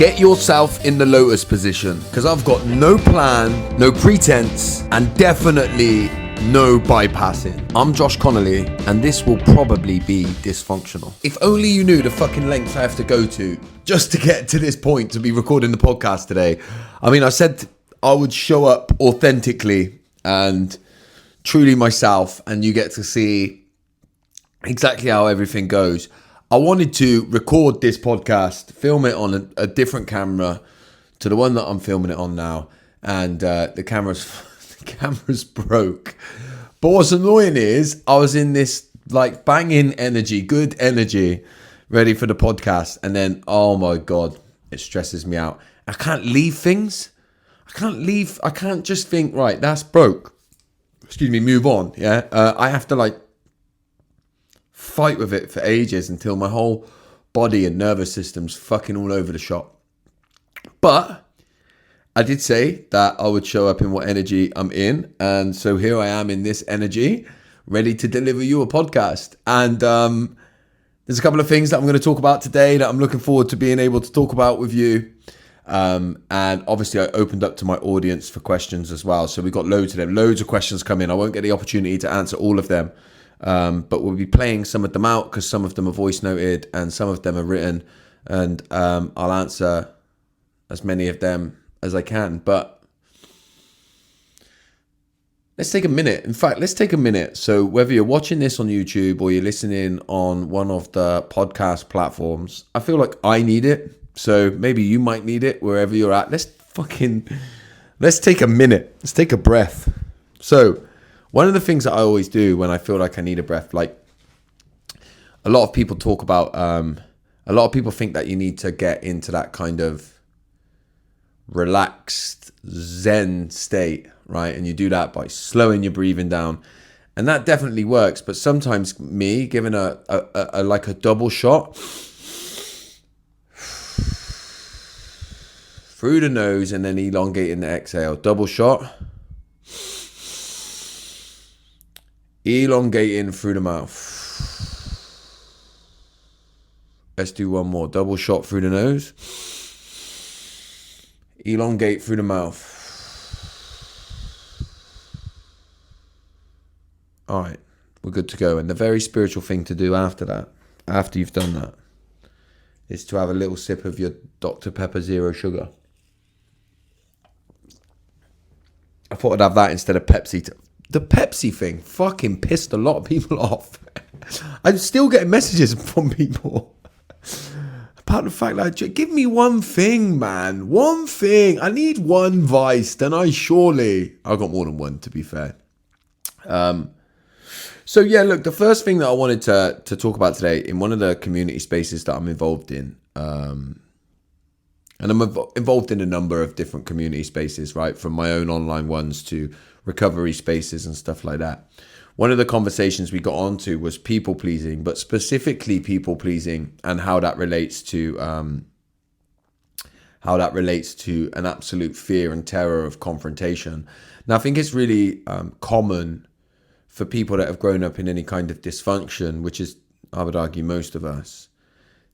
Get yourself in the lotus position, because I've got no plan, no pretense, and definitely no bypassing. I'm Josh Connolly, and this will probably be dysfunctional. If only you knew the fucking lengths I have to go to just to get to this point to be recording the podcast today. I mean, I said I would show up authentically and truly myself, and you get to see exactly how everything goes. I wanted to record this podcast, film it on a different camera to the one that I'm filming it on now, and the camera's broke. But what's annoying is I was in this like banging energy, good energy, ready for the podcast, and then oh my god, it stresses me out. I can't leave things. I can't just think, right, that's broke. Excuse me, move on. Yeah, I have to like fight with it for ages until my whole body and nervous system's fucking all over the shop. But I did say that I would show up in what energy I'm in, and so here I am in this energy, ready to deliver you a podcast. And there's a couple of things that I'm going to talk about today that I'm looking forward to being able to talk about with you. And obviously I opened up to my audience for questions as well, so we got loads of questions come in. I won't get the opportunity to answer all of them, but we'll be playing some of them out because some of them are voice noted and some of them are written, and I'll answer as many of them as I can. But let's take a minute. In fact, let's take a minute. So whether you're watching this on YouTube or you're listening on one of the podcast platforms, I feel like I need it. So maybe you might need it wherever you're at. Let's take a minute. Let's take a breath. So one of the things that I always do when I feel like I need a breath, like a lot of people talk about, a lot of people think that you need to get into that kind of relaxed Zen state, right? And you do that by slowing your breathing down. And that definitely works. But sometimes me giving a double shot through the nose and then elongating the exhale. Double shot. Elongating through the mouth. Let's do one more. Double shot through the nose. Elongate through the mouth. All right, we're good to go. And the very spiritual thing to do after that, after you've done that, is to have a little sip of your Dr. Pepper Zero Sugar. I thought I'd have that instead of Pepsi. The Pepsi thing fucking pissed a lot of people off. I'm still getting messages from people about the fact that, give me one thing, man. One thing. I need one vice. Then I got more than one, to be fair. So yeah, look, the first thing that I wanted to talk about today in one of the community spaces that I'm involved in, and I'm involved in a number of different community spaces, right? From my own online ones to recovery spaces and stuff like that. One of the conversations we got onto was people pleasing, but specifically people pleasing and how that relates to an absolute fear and terror of confrontation. Now, I think it's really common for people that have grown up in any kind of dysfunction, which is, I would argue, most of us,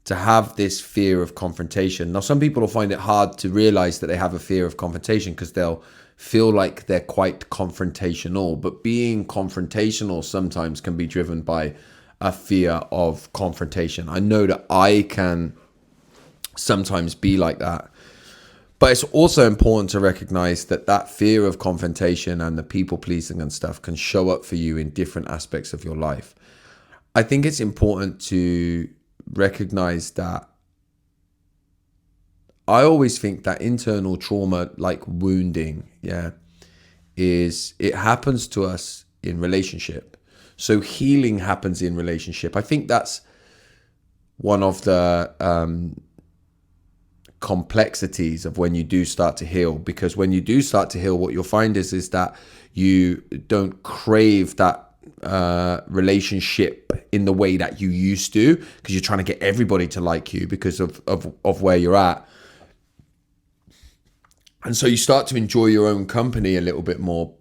to have this fear of confrontation. Now, some people will find it hard to realize that they have a fear of confrontation because they'll feel like they're quite confrontational, but being confrontational sometimes can be driven by a fear of confrontation. I know that I can sometimes be like that, but it's also important to recognize that that fear of confrontation and the people pleasing and stuff can show up for you in different aspects of your life. I think it's important to recognize that I always think that internal trauma, like wounding, it happens to us in relationship. So healing happens in relationship. I think that's one of the complexities of when you do start to heal, because when you do start to heal, what you'll find is that you don't crave that relationship in the way that you used to, because you're trying to get everybody to like you because of where you're at. And so you start to enjoy your own company a little bit more.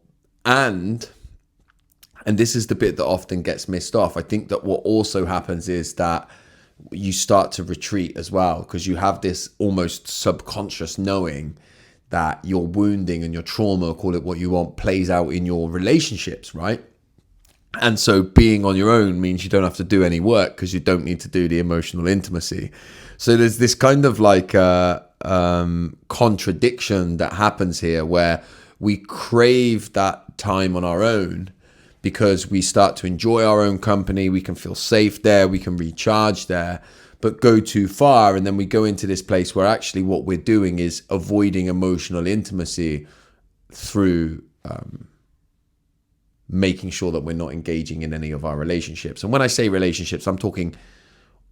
And this is the bit that often gets missed off. I think that what also happens is that you start to retreat as well, because you have this almost subconscious knowing that your wounding and your trauma, call it what you want, plays out in your relationships, right? And so being on your own means you don't have to do any work because you don't need to do the emotional intimacy. So there's this kind of like contradiction that happens here, where we crave that time on our own because we start to enjoy our own company. We can feel safe there. We can recharge there, but go too far. And then we go into this place where actually what we're doing is avoiding emotional intimacy through making sure that we're not engaging in any of our relationships. And when I say relationships, I'm talking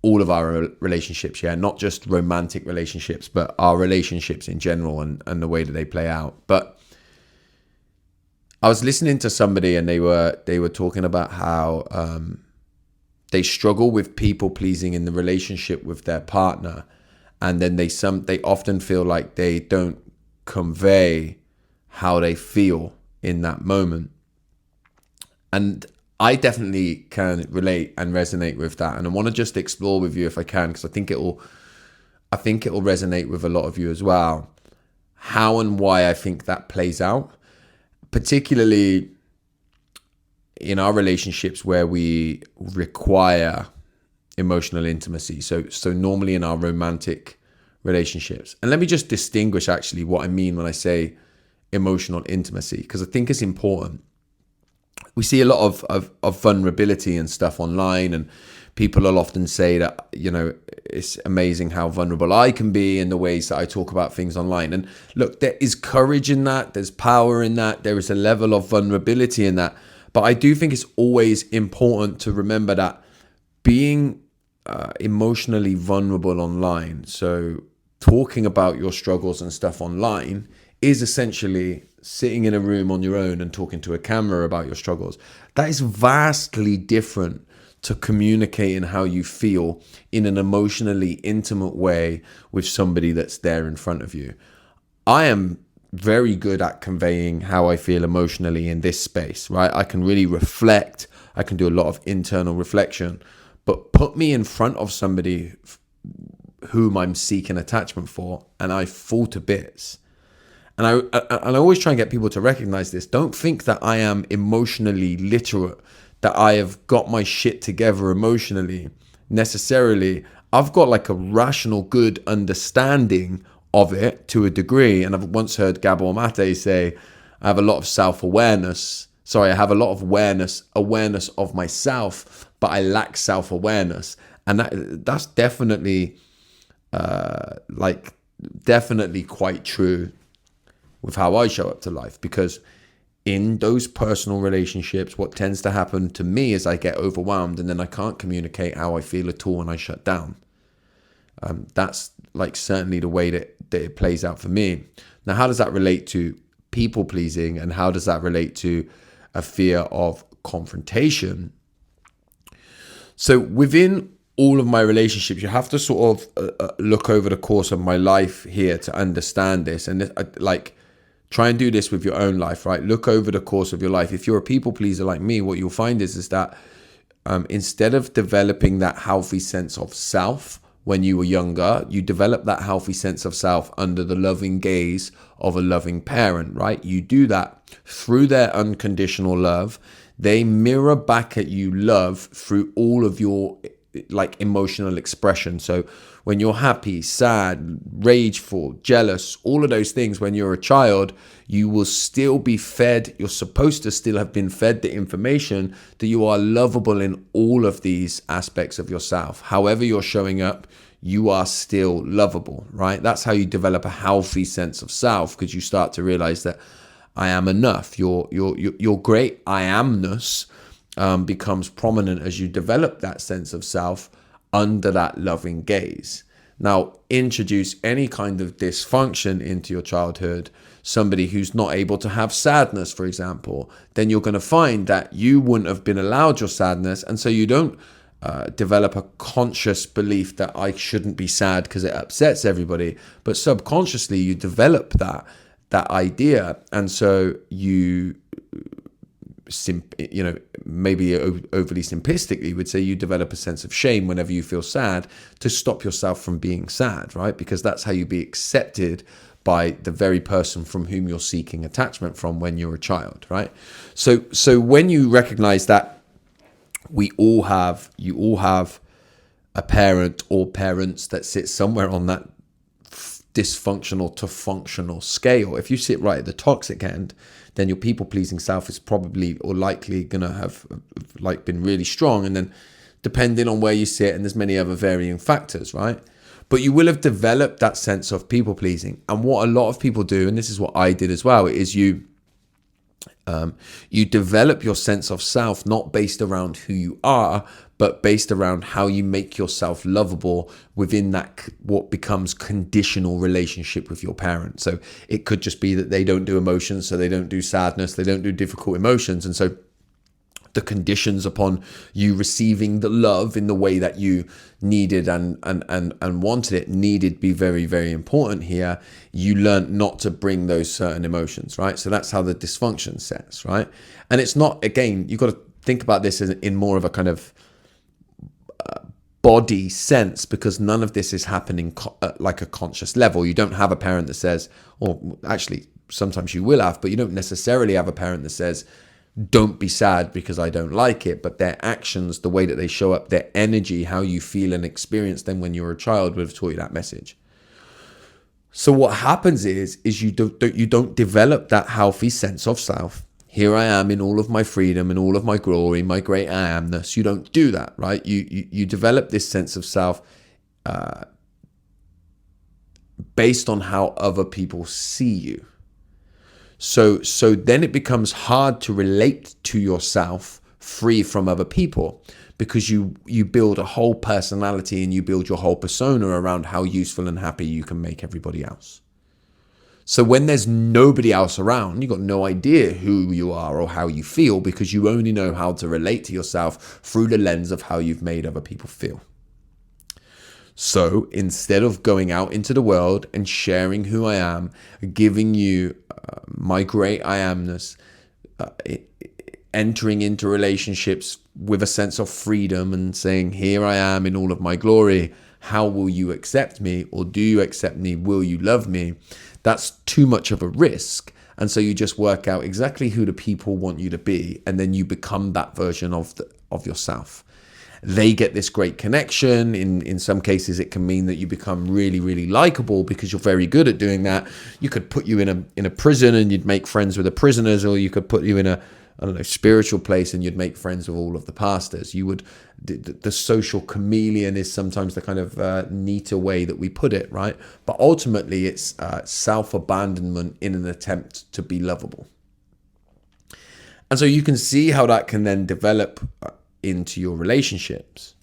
all of our relationships, yeah, not just romantic relationships, but our relationships in general and the way that they play out. But I was listening to somebody and they were talking about how they struggle with people pleasing in the relationship with their partner, and then they often feel like they don't convey how they feel in that moment. And I definitely can relate and resonate with that, and I want to just explore with you if I can, because I think it will resonate with a lot of you as well, how and why I think that plays out, particularly in our relationships where we require emotional intimacy. So normally in our romantic relationships. And let me just distinguish actually what I mean when I say emotional intimacy, because I think it's important. We see a lot of vulnerability and stuff online, and people will often say that, you know, it's amazing how vulnerable I can be in the ways that I talk about things online. And look, there is courage in that. There's power in that. There is a level of vulnerability in that. But I do think it's always important to remember that being emotionally vulnerable online, so talking about your struggles and stuff online, is essentially sitting in a room on your own and talking to a camera about your struggles. That is vastly different to communicating how you feel in an emotionally intimate way with somebody that's there in front of you. I am very good at conveying how I feel emotionally in this space, right? I can really reflect. I can do a lot of internal reflection, but put me in front of somebody whom I'm seeking attachment for, and I fall to bits. And I always try and get people to recognize this. Don't think that I am emotionally literate, that I have got my shit together emotionally necessarily. I've got like a rational, good understanding of it to a degree. And I've once heard Gabor Mate say, I have a lot of self-awareness. Sorry, I have a lot of awareness of myself, but I lack self-awareness. And that's definitely definitely quite true with how I show up to life, because in those personal relationships, what tends to happen to me is I get overwhelmed and then I can't communicate how I feel at all and I shut down. That's like certainly the way that it plays out for me. Now, how does that relate to people pleasing, and how does that relate to a fear of confrontation? So within all of my relationships, you have to sort of look over the course of my life here to understand this. And try and do this with your own life, right? Look over the course of your life. If you're a people pleaser like me, what you'll find is that instead of developing that healthy sense of self when you were younger, you develop that healthy sense of self under the loving gaze of a loving parent, right? You do that through their unconditional love. They mirror back at you love through all of your like emotional expression. So when you're happy, sad, rageful, jealous, all of those things, when you're a child, you will still be fed. You're supposed to still have been fed the information that you are lovable in all of these aspects of yourself. However you're showing up, you are still lovable, right? That's how you develop a healthy sense of self, because you start to realize that I am enough. Your great I amness becomes prominent as you develop that sense of self under that loving gaze. Now, introduce any kind of dysfunction into your childhood, somebody who's not able to have sadness, for example, then you're going to find that you wouldn't have been allowed your sadness. And so you don't develop a conscious belief that I shouldn't be sad because it upsets everybody, but subconsciously you develop that idea. And so you maybe overly simplistically would say you develop a sense of shame whenever you feel sad to stop yourself from being sad, right? Because that's how you be accepted by the very person from whom you're seeking attachment from when you're a child, right? So when you recognize that you all have a parent or parents that sit somewhere on that dysfunctional to functional scale. If you sit right at the toxic end, then your people-pleasing self is probably or likely going to have been really strong. And then depending on where you sit, and there's many other varying factors, right? But you will have developed that sense of people-pleasing. And what a lot of people do, and this is what I did as well, is you develop your sense of self not based around who you are, but based around how you make yourself lovable within that what becomes conditional relationship with your parent. So it could just be that they don't do emotions, so they don't do sadness, they don't do difficult emotions. And so the conditions upon you receiving the love in the way that you needed and wanted it needed be very, very important here. You learned not to bring those certain emotions, right? So that's how the dysfunction sets, right? And it's not, again, you've got to think about this in more of a kind of body sense, because none of this is happening like a conscious level. You don't have a parent that says, or actually sometimes you will have, but you don't necessarily have a parent that says, don't be sad because I don't like it. But their actions, the way that they show up, their energy, how you feel and experience them when you were a child would have taught you that message. So what happens is you don't develop that healthy sense of self. Here I am in all of my freedom and all of my glory, my great I amness. You don't do that, right? You develop this sense of self based on how other people see you. So then it becomes hard to relate to yourself free from other people, because you build a whole personality and you build your whole persona around how useful and happy you can make everybody else. So when there's nobody else around, you've got no idea who you are or how you feel, because you only know how to relate to yourself through the lens of how you've made other people feel. So instead of going out into the world and sharing who I am, giving you my great I amness, entering into relationships with a sense of freedom and saying, here I am in all of my glory, how will you accept me? Or do you accept me? Will you love me? That's too much of a risk. And so you just work out exactly who the people want you to be, and then you become that version of yourself. They get this great connection. In some cases, it can mean that you become really, really likable because you're very good at doing that. You could put you in a prison and you'd make friends with the prisoners, or you could put you in a spiritual place and you'd make friends with all of the pastors. The social chameleon is sometimes the kind of neater way that we put it, right? But ultimately, it's self-abandonment in an attempt to be lovable. And so you can see how that can then develop into your relationships.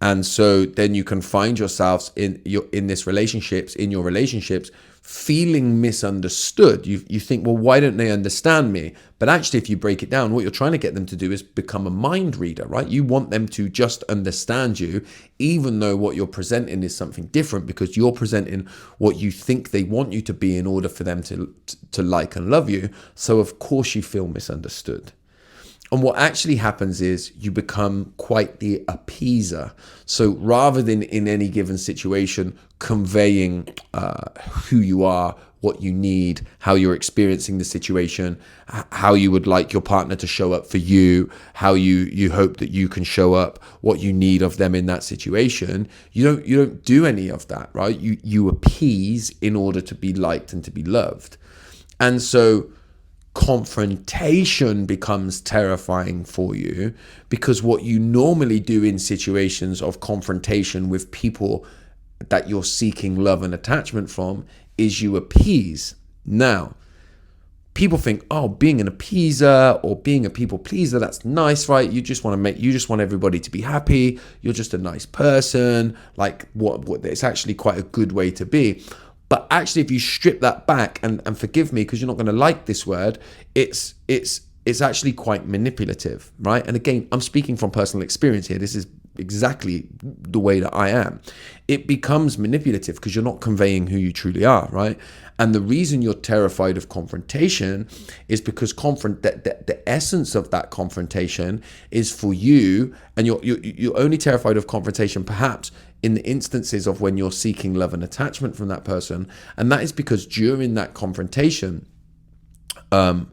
And so then you can find yourselves in your relationships feeling misunderstood. You think, well, why don't they understand me? But actually, if you break it down, what you're trying to get them to do is become a mind reader, right? You want them to just understand you, even though what you're presenting is something different, because you're presenting what you think they want you to be in order for them to like and love you. So of course you feel misunderstood. And what actually happens is you become quite the appeaser. So rather than in any given situation conveying who you are, what you need, how you're experiencing the situation, how you would like your partner to show up for you, how you hope that you can show up, what you need of them in that situation, you don't do any of that, right? You appease in order to be liked and to be loved. And so confrontation becomes terrifying for you, because what you normally do in situations of confrontation with people that you're seeking love and attachment from is you appease. Now, people think, oh, being an appeaser or being a people pleaser, that's nice, right? You just want everybody to be happy. You're just a nice person. Like what it's actually quite a good way to be. But actually, if you strip that back, and forgive me because you're not going to like this word, it's actually quite manipulative, right? And again, I'm speaking from personal experience here. This is exactly the way that I am, it becomes manipulative because you're not conveying who you truly are, right? And the reason you're terrified of confrontation is because the essence of that confrontation is for you, and you're only terrified of confrontation perhaps in the instances of when you're seeking love and attachment from that person. And that is because during that confrontation, the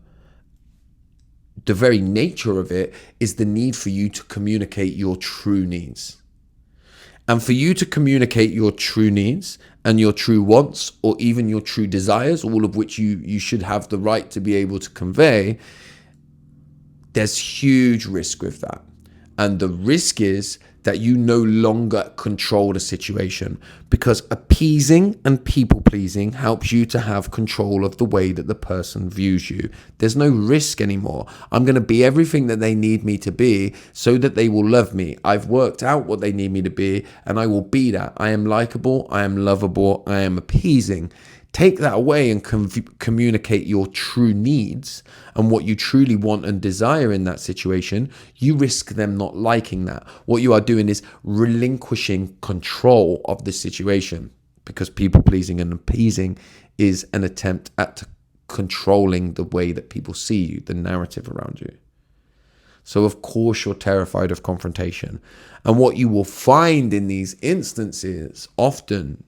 very nature of it is the need for you to communicate your true needs. And for you to communicate your true needs and your true wants, or even your true desires, all of which you should have the right to be able to convey, there's huge risk with that. And the risk is that you no longer control the situation, because appeasing and people pleasing helps you to have control of the way that the person views you. There's no risk anymore. I'm going to be everything that they need me to be so that they will love me. I've worked out what they need me to be, and I will be that. I am likable, I am lovable, I am appeasing. Take that away and communicate your true needs and what you truly want and desire in that situation. You risk them not liking that. What you are doing is relinquishing control of the situation, because people pleasing and appeasing is an attempt at controlling the way that people see you, the narrative around you. So of course you're terrified of confrontation. And what you will find in these instances often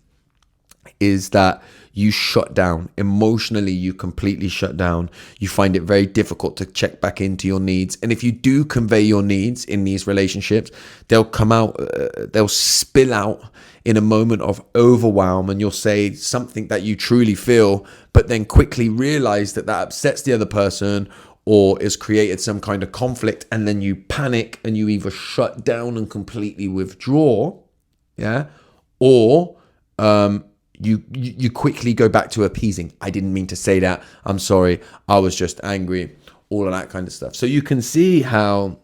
is that you shut down emotionally. You completely shut down. You find it very difficult to check back into your needs. And if you do convey your needs in these relationships, they'll come out, they'll spill out in a moment of overwhelm, and you'll say something that you truly feel, but then quickly realize that that upsets the other person or has created some kind of conflict, and then you panic and you either shut down and completely withdraw, or you quickly go back to appeasing. I didn't mean to say that. I'm sorry. I was just angry. All of that kind of stuff. So you can see how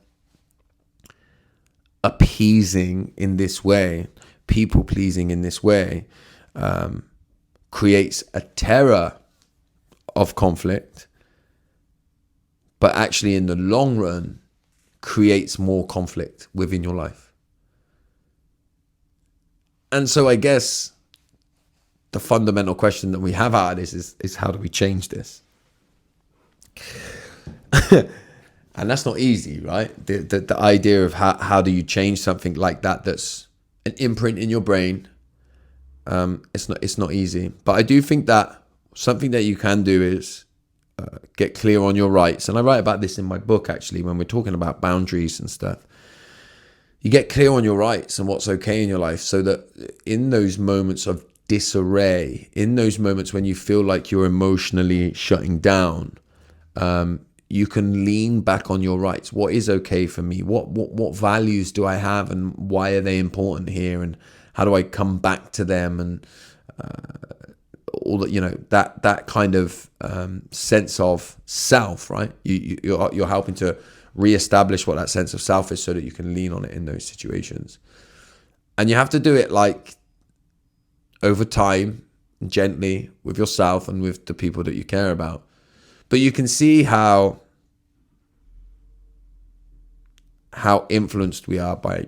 appeasing in this way, people pleasing in this way, creates a terror of conflict, but actually in the long run creates more conflict within your life. And so I guess the fundamental question that we have out of this is how do we change this? And that's not easy, right? The idea of how do you change something like that, that's an imprint in your brain, it's not easy. But I do think that something that you can do is get clear on your rights. And I write about this in my book, actually, when we're talking about boundaries and stuff. You get clear on your rights and what's okay in your life, so that in those moments of disarray, in those moments when you feel like you're emotionally shutting down, you can lean back on your rights. What is okay for me? What values do I have, and why are they important here? And how do I come back to them? And all that, that kind of sense of self, right? You're helping to reestablish what that sense of self is, so that you can lean on it in those situations. And you have to do it like over time, gently, with yourself and with the people that you care about. But you can see how influenced we are by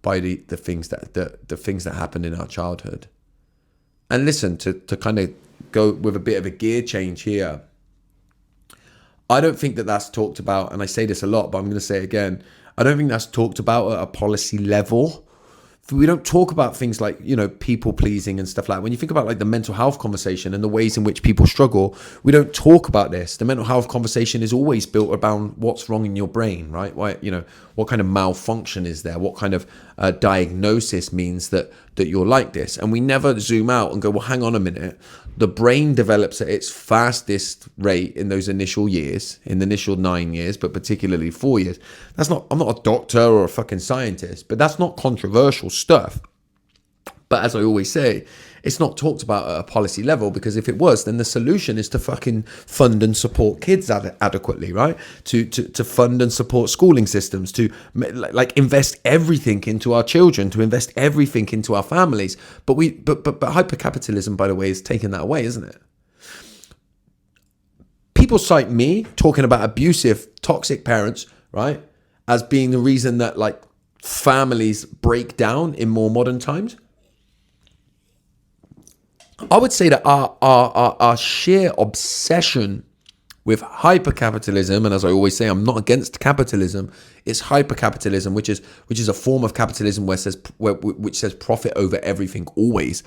the things that happened in our childhood. And listen, to kind of go with a bit of a gear change here, I don't think that that's talked about, and I say this a lot, but I'm going to say it again. I don't think that's talked about at a policy level. We don't talk about things like, people pleasing and stuff like that. When you think about like the mental health conversation and the ways in which people struggle, we don't talk about this. The mental health conversation is always built around what's wrong in your brain, right? Why, what kind of malfunction is there? What kind of diagnosis means that you're like this? And we never zoom out and go, well, hang on a minute. The brain develops at its fastest rate in those initial years, in the initial 9 years, but particularly 4 years. I'm not a doctor or a fucking scientist, but that's not controversial stuff. But as I always say, it's not talked about at a policy level, because if it was, then the solution is to fucking fund and support kids adequately, right? To fund and support schooling systems, to like invest everything into our children, to invest everything into our families. But hypercapitalism, by the way, is taking that away, isn't it? People cite me talking about abusive, toxic parents, right, as being the reason that like families break down in more modern times? I would say that our sheer obsession with hypercapitalism, and as I always say, I'm not against capitalism. It's hypercapitalism, which is a form of capitalism which says profit over everything always.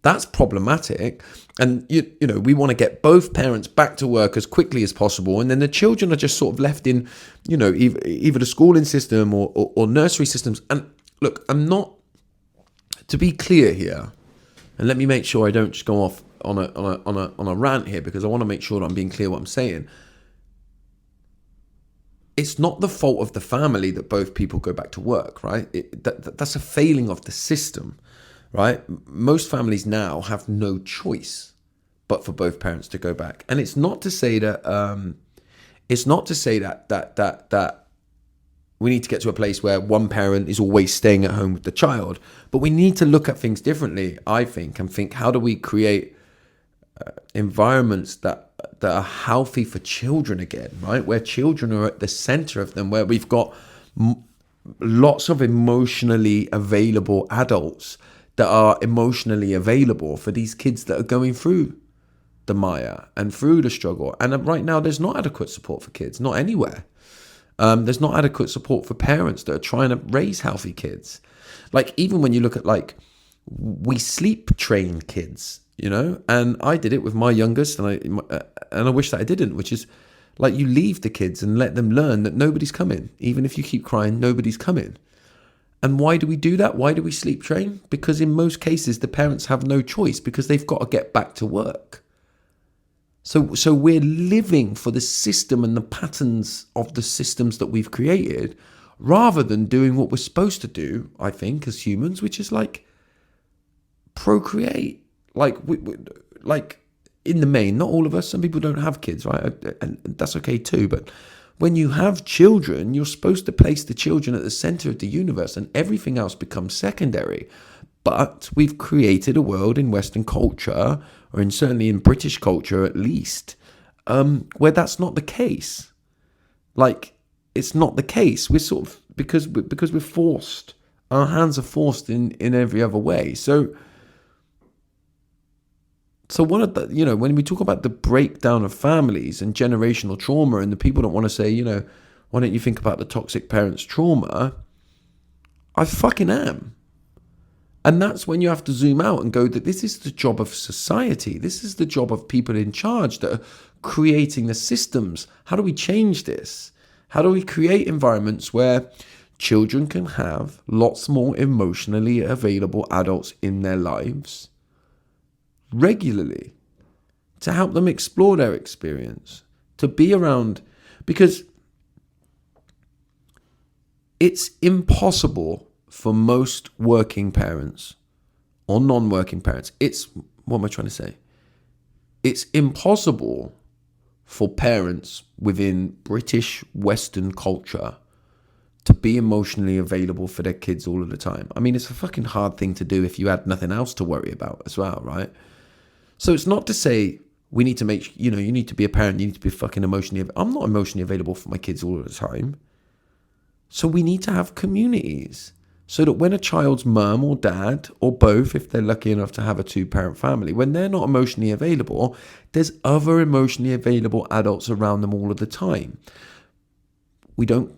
That's problematic, and you know we want to get both parents back to work as quickly as possible, and then the children are just sort of left in, you know, either the schooling system or nursery systems. And look, I'm not, to be clear here, and let me make sure I don't just go off on a rant here, because I want to make sure that I'm being clear what I'm saying. It's not the fault of the family that both people go back to work, right? That's a failing of the system, right? Most families now have no choice but for both parents to go back, and it's not to say that that we need to get to a place where one parent is always staying at home with the child, but we need to look at things differently, I think, and think, how do we create environments that are healthy for children again, right? Where children are at the center of them, where we've got lots of emotionally available adults that are emotionally available for these kids that are going through the mire and through the struggle. And right now, there's not adequate support for kids, not anywhere. There's not adequate support for parents that are trying to raise healthy kids. Like, even when you look at, like, we sleep train kids, you know, and I did it with my youngest, and I wish that I didn't, which is, like, you leave the kids and let them learn that nobody's coming. Even if you keep crying, nobody's coming. And why do we do that? Why do we sleep train? Because in most cases, the parents have no choice, because they've got to get back to work. So we're living for the system and the patterns of the systems that we've created, rather than doing what we're supposed to do, I think, as humans, which is, like, procreate. Like, like, in the main, not all of us, some people don't have kids, right? And that's okay too. But when you have children, you're supposed to place the children at the center of the universe, and everything else becomes secondary. But we've created a world in Western culture, or certainly in British culture at least, where that's not the case. Like, it's not the case. We're sort of, because we're forced, our hands are forced in every other way. So one of the, you know, when we talk about the breakdown of families and generational trauma, and the people don't want to say, you know, why don't you think about the toxic parents' trauma? I fucking am. And that's when you have to zoom out and go that this is the job of society. This is the job of people in charge that are creating the systems. How do we change this? How do we create environments where children can have lots more emotionally available adults in their lives regularly, to help them explore their experience, to be around? Because it's impossible for most working parents or non-working parents. What am I trying to say? It's impossible for parents within British Western culture to be emotionally available for their kids all of the time. I mean, it's a fucking hard thing to do if you had nothing else to worry about as well, right? So it's not to say we need to make, you know, you need to be a parent, you need to be fucking emotionally, I'm not emotionally available for my kids all the time. So we need to have communities, so that when a child's mum or dad, or both, if they're lucky enough to have a two-parent family, when they're not emotionally available, there's other emotionally available adults around them all of the time. We don't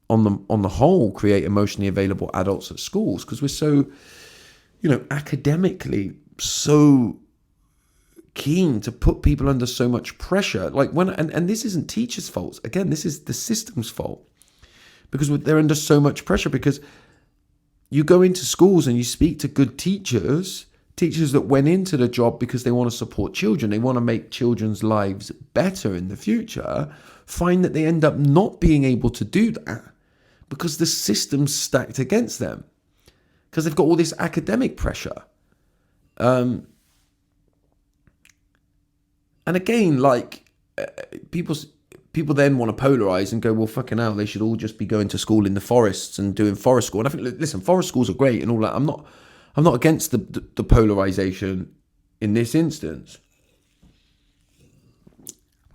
on the whole create emotionally available adults at schools, because we're so, you know, academically so keen to put people under so much pressure. Like, and this isn't teachers' fault. Again, this is the system's fault. Because they're under so much pressure, because you go into schools and you speak to good teachers that went into the job because they want to support children, they want to make children's lives better in the future, find that they end up not being able to do that because the system's stacked against them, because they've got all this academic pressure. And again, like, people then want to polarize and go, well, fucking hell, they should all just be going to school in the forests and doing forest school. And I think, listen, forest schools are great and all that. I'm not against the polarization in this instance.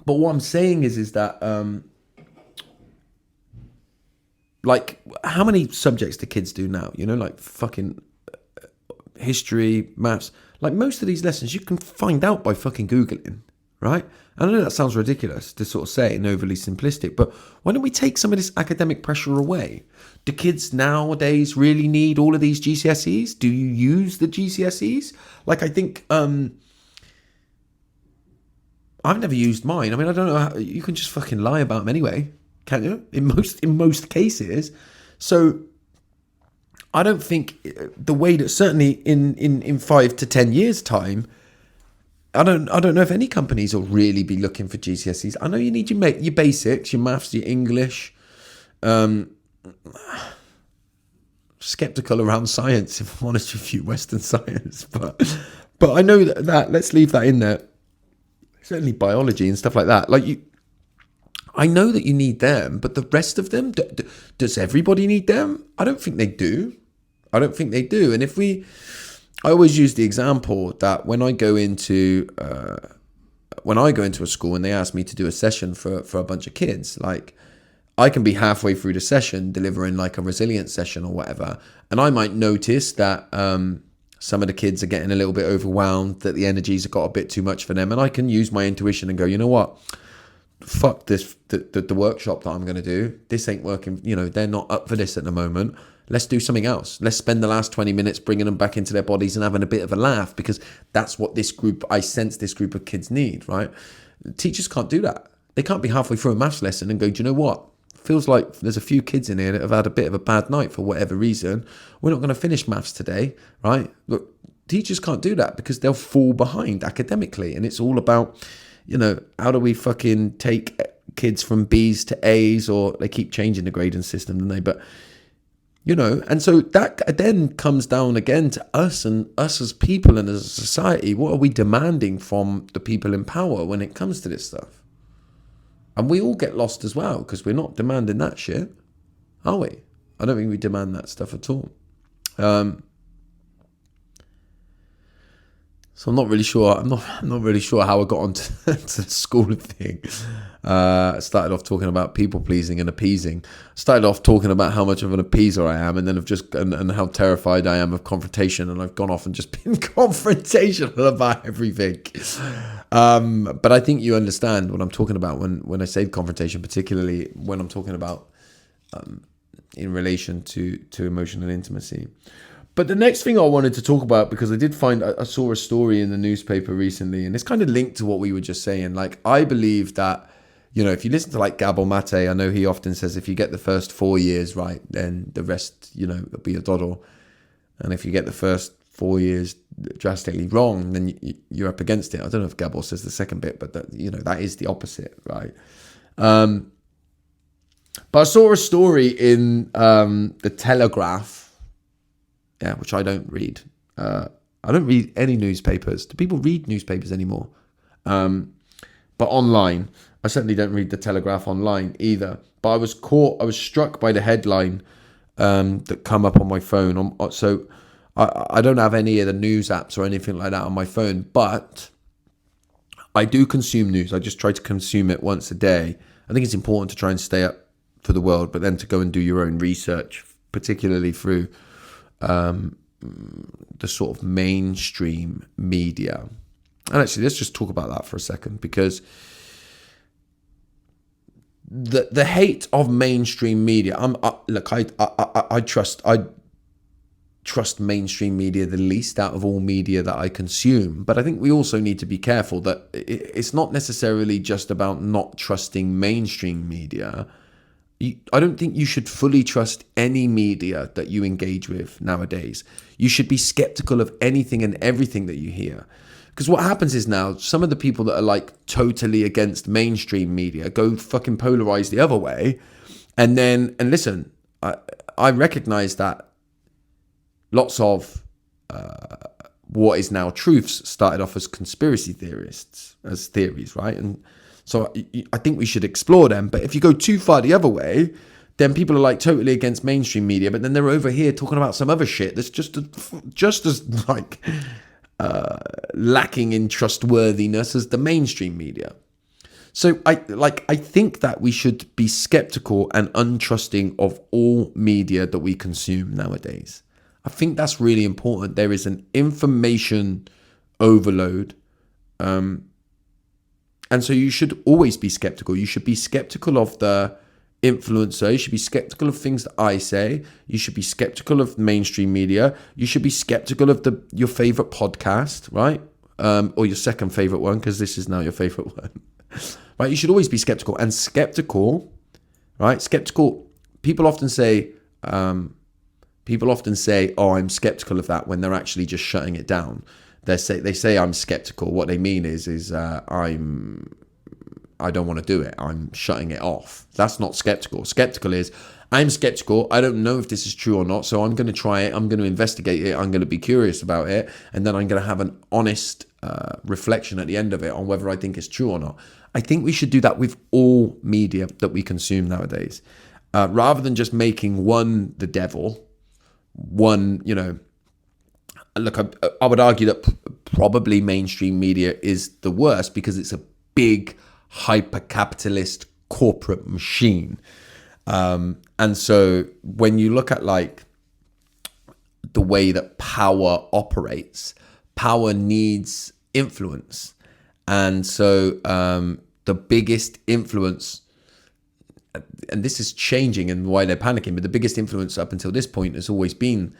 But what I'm saying is that Like, how many subjects do kids do now? You know, like fucking history, maths. Like, most of these lessons you can find out by fucking Googling, right? I know that sounds ridiculous to sort of say and overly simplistic, but why don't we take some of this academic pressure away? Do kids nowadays really need all of these GCSEs? Do you use the GCSEs? Like, I think I've never used mine. I mean, I don't know how, you can just fucking lie about them anyway, can't you? In most cases. So I don't think the way that, certainly in 5 to 10 years time, I don't know if any companies will really be looking for GCSEs. I know you need your basics, your maths, your English. Skeptical around science, if I'm honest with you, Western science, but I know that let's leave that in there. Certainly biology and stuff like that. I know that you need them, but the rest of them, does everybody need them? I don't think they do. And I always use the example that when I go into a school and they ask me to do a session for a bunch of kids, like, I can be halfway through the session delivering like a resilience session or whatever, and I might notice that some of the kids are getting a little bit overwhelmed, that the energies have got a bit too much for them, and I can use my intuition and go, you know what? Fuck this, the workshop that I'm going to do. This ain't working. You know, they're not up for this at the moment. Let's do something else. Let's spend the last 20 minutes bringing them back into their bodies and having a bit of a laugh, because that's what I sense this group of kids need, right? Teachers can't do that. They can't be halfway through a maths lesson and go, do you know what? Feels like there's a few kids in here that have had a bit of a bad night for whatever reason. We're not going to finish maths today, right? Look, teachers can't do that because they'll fall behind academically. And it's all about, you know, how do we fucking take kids from B's to A's, or they keep changing the grading system, don't they? But, you know, and so that then comes down again to us and us as people and as a society. What are we demanding from the people in power when it comes to this stuff? And we all get lost as well, because we're not demanding that shit, are we? I don't think we demand that stuff at all. So I'm not really sure. I'm not really sure how I got onto to the school thing. I started off talking about people pleasing and appeasing. Started off talking about how much of an appeaser I am, and then and how terrified I am of confrontation. And I've gone off and just been confrontational about everything. But I think you understand what I'm talking about when I say confrontation, particularly when I'm talking about in relation to emotional intimacy. But the next thing I wanted to talk about, because I saw a story in the newspaper recently, and it's kind of linked to what we were just saying. Like, I believe that, you know, if you listen to like Gabor Mate, I know he often says if you get the first 4 years right, then the rest, you know, will be a doddle. And if you get the first 4 years drastically wrong, then you're up against it. I don't know if Gabor says the second bit, but that, you know, that is the opposite, right? But I saw a story in the Telegraph, which I don't read. I don't read any newspapers. Do people read newspapers anymore? But online, I certainly don't read the Telegraph online either. But I was struck by the headline that come up on my phone. So I don't have any of the news apps or anything like that on my phone, but I do consume news. I just try to consume it once a day. I think it's important to try and stay up for the world, but then to go and do your own research, particularly through the sort of mainstream media. And actually, let's just talk about that for a second, because the hate of mainstream media. I trust mainstream media the least out of all media that I consume. But I think we also need to be careful that it's not necessarily just about not trusting mainstream media. I don't think you should fully trust any media that you engage with nowadays. You should be skeptical of anything and everything that you hear. Because what happens is now, some of the people that are like totally against mainstream media go fucking polarize the other way. And listen, I recognize that lots of what is now truths started off as conspiracy theories, right? And so I think we should explore them. But if you go too far the other way, then people are like totally against mainstream media, but then they're over here talking about some other shit that's just as like lacking in trustworthiness as the mainstream media. So I think that we should be skeptical and untrusting of all media that we consume nowadays. I think that's really important. There is an information overload. And so you should always be skeptical. You should be skeptical of the influencer. You should be skeptical of things that I say. You should be skeptical of mainstream media. You should be skeptical of your favorite podcast, right? Or your second favorite one, because this is now your favorite one. Right? You should always be skeptical. And skeptical, right? Skeptical. People often say, "Oh, I'm skeptical of that," when they're actually just shutting it down. They say I'm skeptical. What they mean is I don't want to do it. I'm shutting it off. That's not skeptical. Skeptical is I'm skeptical. I don't know if this is true or not. So I'm going to try it. I'm going to investigate it. I'm going to be curious about it. And then I'm going to have an honest reflection at the end of it on whether I think it's true or not. I think we should do that with all media that we consume nowadays. Rather than just making one the devil, one, look, I would argue that probably mainstream media is the worst because it's a big hyper-capitalist corporate machine. And so when you look at like the way that power operates, power needs influence. And so the biggest influence, and this is changing and why they're panicking, but the biggest influence up until this point has always been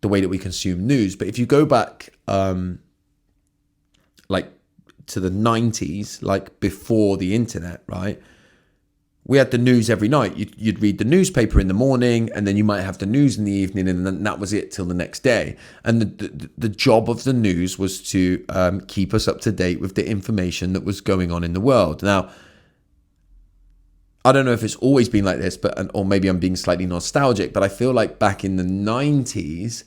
the way that we consume news. But if you go back like to the 90s, like before the internet, right? We had the news every night. You'd read the newspaper in the morning, and then you might have the news in the evening, and then that was it till the next day. And the job of the news was to keep us up to date with the information that was going on in the world. Now, I don't know if it's always been like this, or maybe I'm being slightly nostalgic, but I feel like back in the 90s,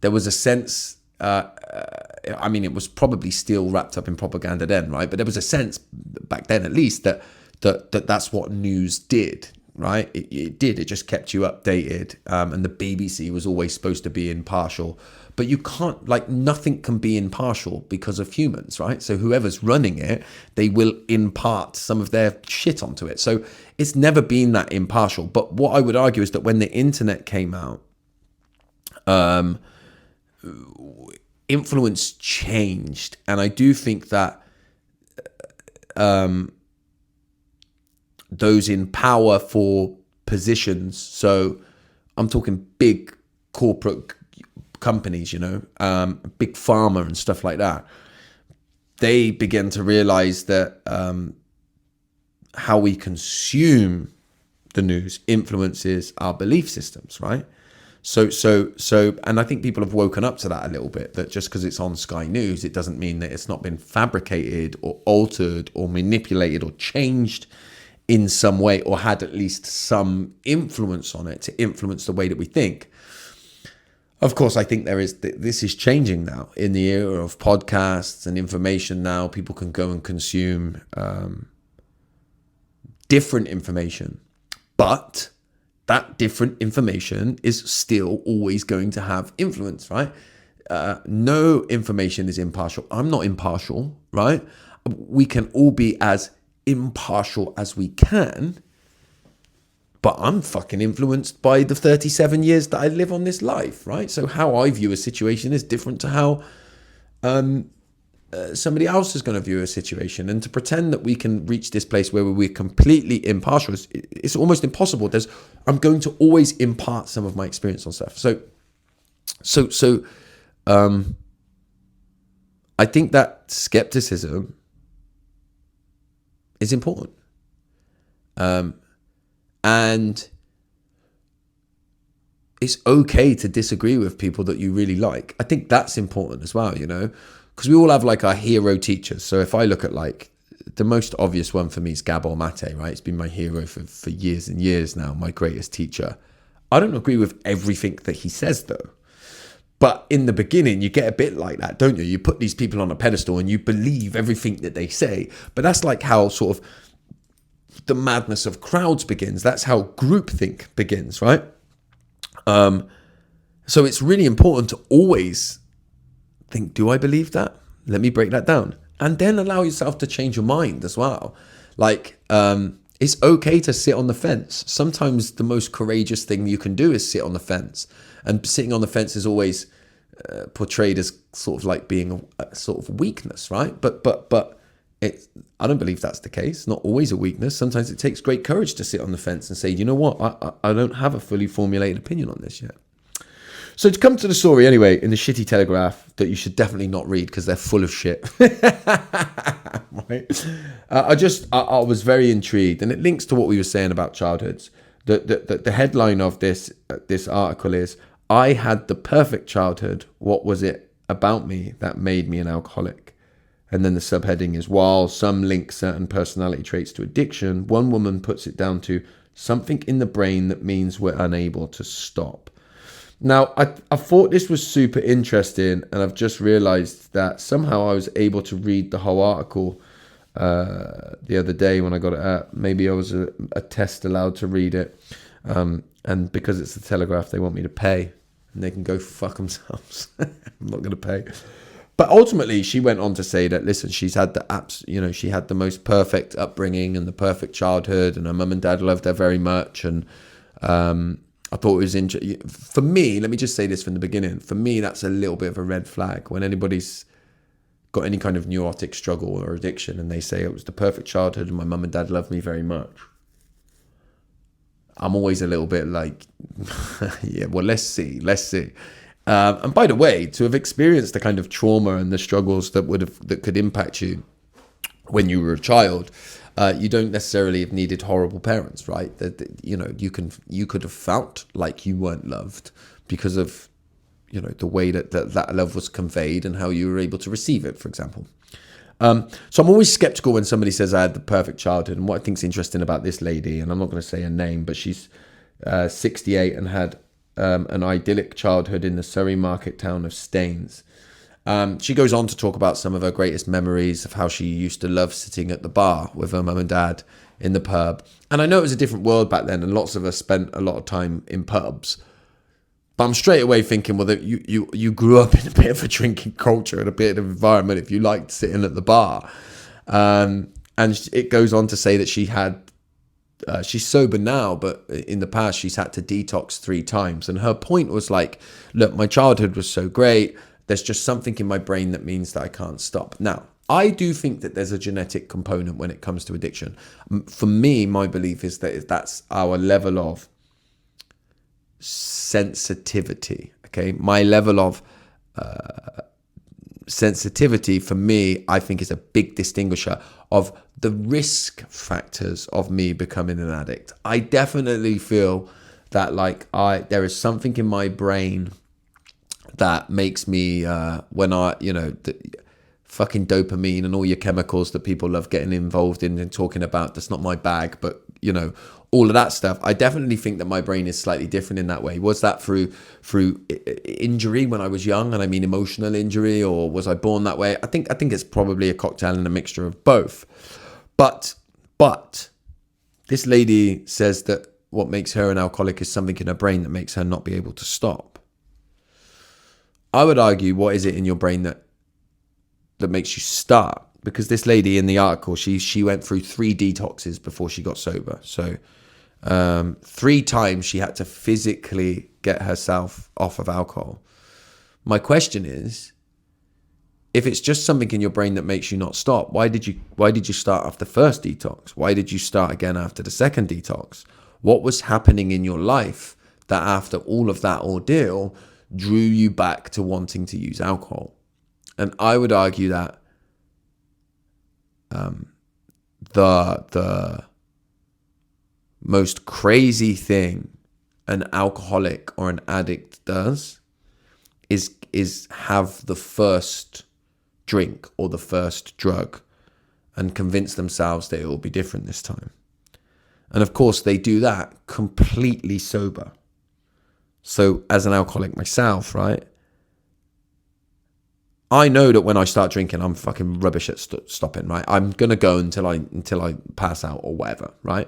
there was a sense, it was probably still wrapped up in propaganda then, right? But there was a sense back then, at least, that's what news did, right? It did. It just kept you updated. And the BBC was always supposed to be impartial. But you can't, nothing can be impartial because of humans, right? So whoever's running it, they will impart some of their shit onto it. So it's never been that impartial. But what I would argue is that when the internet came out, influence changed. And I do think that those in power for positions, so I'm talking big corporate companies, big pharma and stuff like that, they began to realize that how we consume the news influences our belief systems, right? So, and I think people have woken up to that a little bit, that just because it's on Sky News, it doesn't mean that it's not been fabricated or altered or manipulated or changed in some way, or had at least some influence on it to influence the way that we think. Of course, I think this is changing now in the era of podcasts and information. Now people can go and consume different information, but that different information is still always going to have influence, right? No information is impartial. I'm not impartial, right? We can all be as impartial as we can, but I'm fucking influenced by the 37 years that I live on this life, right? So how I view a situation is different to how somebody else is going to view a situation. And to pretend that we can reach this place where we're completely impartial, it's almost impossible. I'm going to always impart some of my experience on stuff. So I think that skepticism is important. And it's okay to disagree with people that you really like. I think that's important as well, because we all have our hero teachers. So if I look at the most obvious one for me is Gabor Mate, right? It's been my hero for years and years now, my greatest teacher. I don't agree with everything that he says though. But in the beginning, you get a bit like that, don't you? You put these people on a pedestal and you believe everything that they say. But that's how sort of the madness of crowds begins. That's how groupthink begins, right? So it's really important to always think, do I believe that? Let me break that down. And then allow yourself to change your mind as well. Like, it's okay to sit on the fence. Sometimes the most courageous thing you can do is sit on the fence. And sitting on the fence is always portrayed as sort of like being a sort of weakness, right? But I don't believe that's the case. Not always a weakness. Sometimes it takes great courage to sit on the fence and say, you know what, I don't have a fully formulated opinion on this yet. So to come to the story anyway, in the shitty Telegraph that you should definitely not read because they're full of shit. Right? I was very intrigued, and it links to what we were saying about childhoods. The headline of this article is, I had the perfect childhood. What was it about me that made me an alcoholic? And then the subheading is, while some link certain personality traits to addiction, one woman puts it down to something in the brain that means we're unable to stop. Now, I thought this was super interesting, and I've just realized that somehow I was able to read the whole article the other day when I got it out. Maybe I was a test allowed to read it. And because it's the Telegraph, they want me to pay, and they can go fuck themselves. I'm not going to pay. But ultimately, she went on to say that, listen, she's had she had the most perfect upbringing and the perfect childhood, and her mum and dad loved her very much. And I thought it was interesting. For me, let me just say this from the beginning. For me, that's a little bit of a red flag when anybody's got any kind of neurotic struggle or addiction and they say it was the perfect childhood and my mum and dad loved me very much. I'm always a little bit like, yeah, well, let's see. And by the way, to have experienced the kind of trauma and the struggles that could impact you when you were a child, you don't necessarily have needed horrible parents, right? You could have felt like you weren't loved because of, the way that love was conveyed and how you were able to receive it, for example. So I'm always skeptical when somebody says I had the perfect childhood. And what I think is interesting about this lady, and I'm not going to say her name, but she's 68 and had an idyllic childhood in the Surrey market town of Staines. She goes on to talk about some of her greatest memories of how she used to love sitting at the bar with her mum and dad in the pub. And I know it was a different world back then, and lots of us spent a lot of time in pubs. But I'm straight away thinking, well, that you grew up in a bit of a drinking culture and a bit of environment if you liked sitting at the bar. And it goes on to say that she's sober now, but in the past she's had to detox 3 times. And her point was like, look, my childhood was so great. There's just something in my brain that means that I can't stop. Now, I do think that there's a genetic component when it comes to addiction. For me, my belief is that that's our level of sensitivity. Okay, my level of sensitivity, for me, I think is a big distinguisher of the risk factors of me becoming an addict. I definitely feel that there is something in my brain that makes me when fucking dopamine and all your chemicals that people love getting involved in and talking about, that's not my bag, but all of that stuff. I definitely think that my brain is slightly different in that way. Was that through injury when I was young, and I mean emotional injury, or was I born that way? I think it's probably a cocktail and a mixture of both. But this lady says that what makes her an alcoholic is something in her brain that makes her not be able to stop. I would argue, what is it in your brain that makes you start? Because this lady in the article, she went through 3 detoxes before she got sober. So 3 times she had to physically get herself off of alcohol. My question is, if it's just something in your brain that makes you not stop, why did you start after the first detox? Why did you start again after the second detox? What was happening in your life that after all of that ordeal drew you back to wanting to use alcohol? And I would argue that the most crazy thing an alcoholic or an addict does is have the first drink or the first drug and convince themselves that it will be different this time. And of course they do that completely sober. So as an alcoholic myself, right, I know that when I start drinking, I'm fucking rubbish at stopping, right? I'm going to go until I pass out or whatever, right?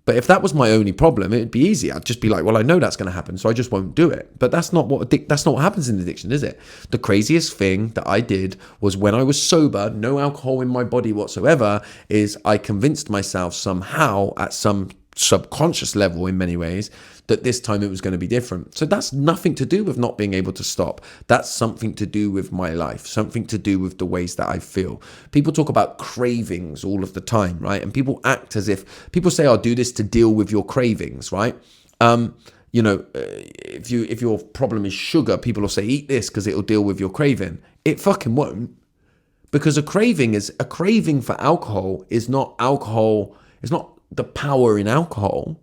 But if that was my only problem, it'd be easy. I'd just be like, well, I know that's going to happen, so I just won't do it. But that's not what happens in addiction, is it? The craziest thing that I did was when I was sober, no alcohol in my body whatsoever, is I convinced myself somehow at some subconscious level in many ways that this time it was going to be different. So that's nothing to do with not being able to stop. That's something to do with my life, something to do with the ways that I feel. People talk about cravings all of the time, right? And people act as if people say, "I'll do this to deal with your cravings," right? If your problem is sugar, people will say, "Eat this because it'll deal with your craving." It fucking won't, because a craving for alcohol is not alcohol. It's not the power in alcohol.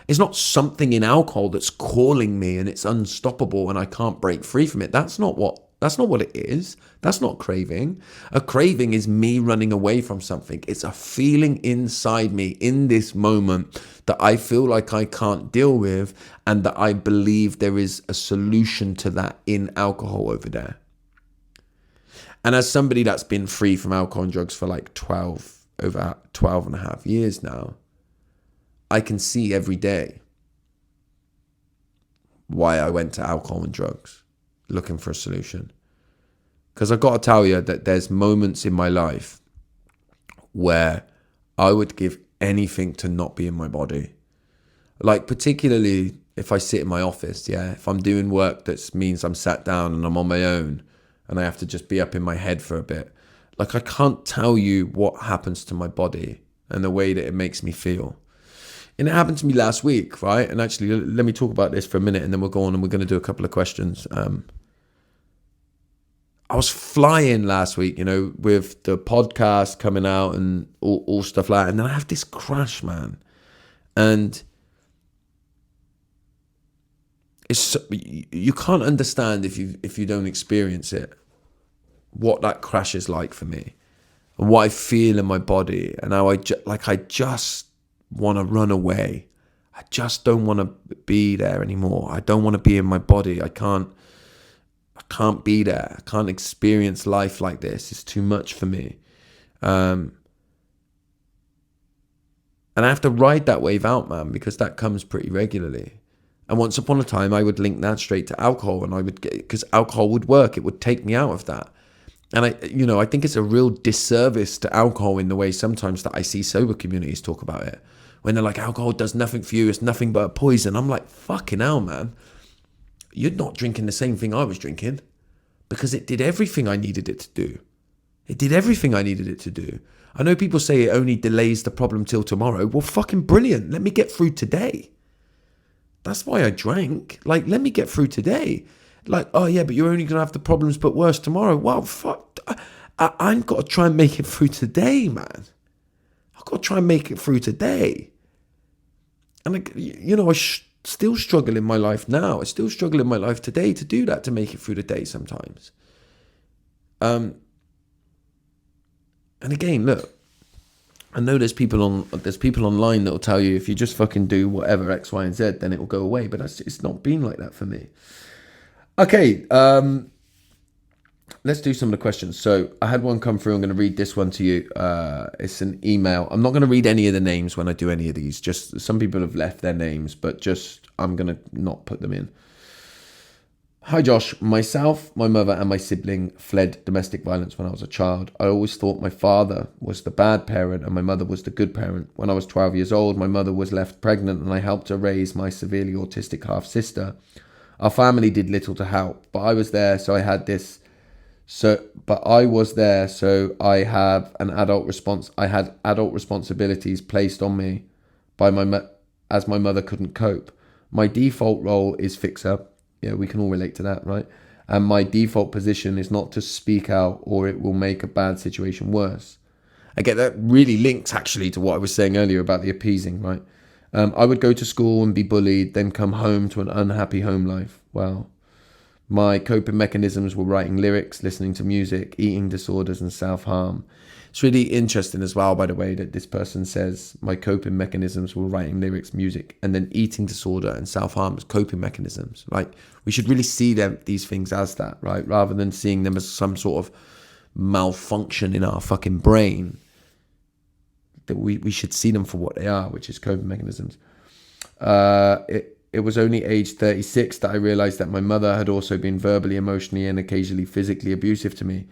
It's not something in alcohol that's calling me and it's unstoppable and I can't break free from it. That's not what it is. That's not craving. A craving is me running away from something. It's a feeling inside me in this moment that I feel like I can't deal with, and that I believe there is a solution to that in alcohol over there. And as somebody that's been free from alcohol and drugs for like over 12 and a half years now, I can see every day why I went to alcohol and drugs looking for a solution. Because I've got to tell you that there's moments in my life where I would give anything to not be in my body. Like particularly if I sit in my office, if I'm doing work that means I'm sat down and I'm on my own and I have to just be up in my head for a bit. Like I can't tell you what happens to my body and the way that it makes me feel. And it happened to me last week, right? And actually, let me talk about this for a minute and then we'll go on and we're going to do a couple of questions. I was flying last week, with the podcast coming out and all stuff like that. And then I have this crash, man. And you can't understand if you don't experience it, what that crash is like for me and what I feel in my body and how I just want to run away. I just don't want to be there anymore. I don't want to be in my body. I can't be there. I can't experience life like this. It's too much for me. And I have to ride that wave out, man, because that comes pretty regularly. And once upon a time, I would link that straight to alcohol, and because alcohol would work. It would take me out of that. And I think it's a real disservice to alcohol in the way sometimes that I see sober communities talk about it. When they're like, alcohol does nothing for you, it's nothing but a poison. I'm like, fucking hell, man. You're not drinking the same thing I was drinking, because it did everything I needed it to do. It did everything I needed it to do. I know people say it only delays the problem till tomorrow. Well, fucking brilliant. Let me get through today. That's why I drank. Like, let me get through today. Like, oh yeah, but you're only going to have the problems but worse tomorrow. Well, fuck. I've got to try and make it through today, man. I've got to try and make it through today. And, I still struggle in my life now. I still struggle in my life today to do that, to make it through the day sometimes. And again, look, I know there's people online that will tell you if you just fucking do whatever X, Y, and Z, then it will go away. But it's not been like that for me. Okay, let's do some of the questions. So I had one come through. I'm going to read this one to you. It's an email. I'm not going to read any of the names when I do any of these. Just some people have left their names, but I'm going to not put them in. Hi Josh, myself, my mother and my sibling fled domestic violence when I was a child. I always thought my father was the bad parent and my mother was the good parent. When I was 12 years old, my mother was left pregnant and I helped her raise my severely autistic half-sister. Our family did little to help, but I was there, so I had this. I have an adult response. I had adult responsibilities placed on me as my mother couldn't cope. My default role is fixer. Yeah, we can all relate to that, right? And my default position is not to speak out or it will make a bad situation worse. I get that really links actually to what I was saying earlier about the appeasing, right? I would go to school and be bullied, then come home to an unhappy home life. Wow. My coping mechanisms were writing lyrics, listening to music, eating disorders and self-harm. It's really interesting as well, by the way, that this person says my coping mechanisms were writing lyrics, music, and then eating disorder and self-harm as coping mechanisms. Like, we should really see these things as that, right? Rather than seeing them as some sort of malfunction in our fucking brain. that we should see them for what they are, which is coping mechanisms. It was only age 36 that I realized that my mother had also been verbally, emotionally, and occasionally physically abusive to me